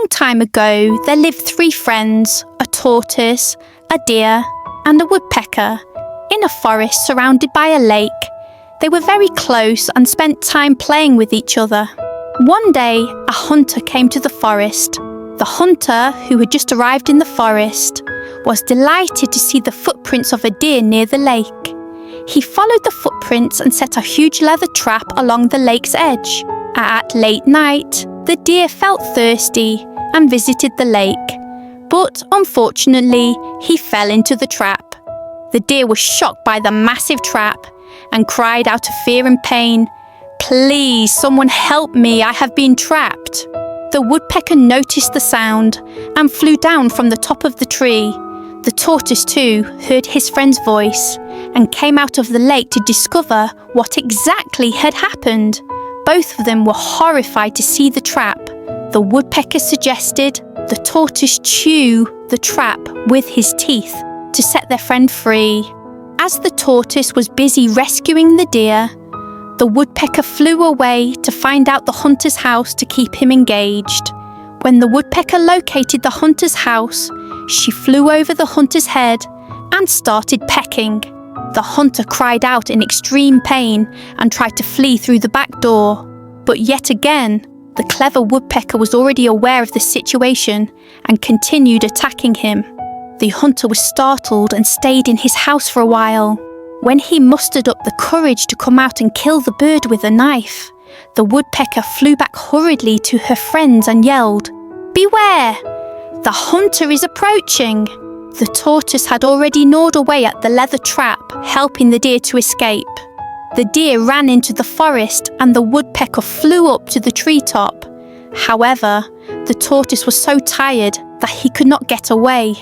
long time ago, there lived 3 friends, a tortoise, a deer, and a woodpecker, in a forest surrounded by a lake. They were very close and spent time playing with each other. One day, a hunter came to the forest. The hunter, who had just arrived in the forest, was delighted to see the footprints of a deer near the lake. He followed the footprints and set a huge leather trap along the lake's edge. At late night, the deer felt thirsty and visited the lake, but unfortunately, he fell into the trap. The deer was shocked by the massive trap and cried out of fear and pain, "Please, someone help me, I have been trapped." The woodpecker noticed the sound and flew down from the top of the tree. The tortoise too heard his friend's voice and came out of the lake to discover what exactly had happened. Both of them were horrified to see the trap. The woodpecker suggested the tortoise chew the trap with his teeth to set their friend free. As the tortoise was busy rescuing the deer, the woodpecker flew away to find out the hunter's house to keep him engaged. When the woodpecker located the hunter's house, she flew over the hunter's head and started pecking. The hunter cried out in extreme pain and tried to flee through the back door. But yet again, the clever woodpecker was already aware of the situation and continued attacking him. The hunter was startled and stayed in his house for a while. When he mustered up the courage to come out and kill the bird with a knife, the woodpecker flew back hurriedly to her friends and yelled, "Beware! The hunter is approaching!" The tortoise had already gnawed away at the leather trap, helping the deer to escape. The deer ran into the forest and the woodpecker flew up to the treetop. However, the tortoise was so tired that he could not get away.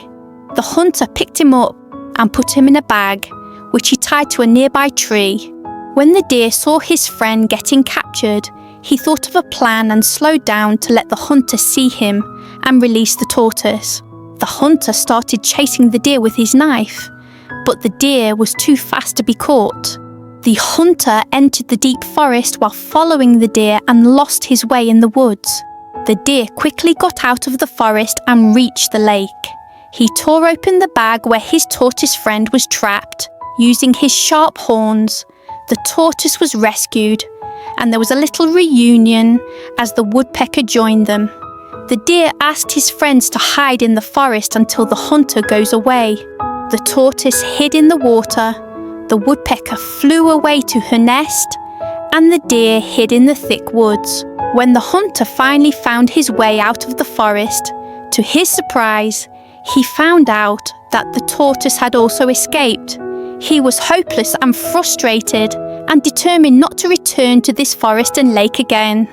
The hunter picked him up and put him in a bag, which he tied to a nearby tree. When the deer saw his friend getting captured, he thought of a plan and slowed down to let the hunter see him and release the tortoise. The hunter started chasing the deer with his knife, but the deer was too fast to be caught. The hunter entered the deep forest while following the deer and lost his way in the woods. The deer quickly got out of the forest and reached the lake. He tore open the bag where his tortoise friend was trapped. Using his sharp horns, the tortoise was rescued, and there was a little reunion as the woodpecker joined them. The deer asked his friends to hide in the forest until the hunter goes away. The tortoise hid in the water, the woodpecker flew away to her nest, and the deer hid in the thick woods. When the hunter finally found his way out of the forest, to his surprise, he found out that the tortoise had also escaped. He was hopeless and frustrated and determined not to return to this forest and lake again.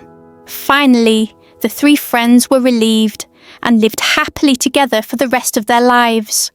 Finally, the 3 friends were relieved and lived happily together for the rest of their lives.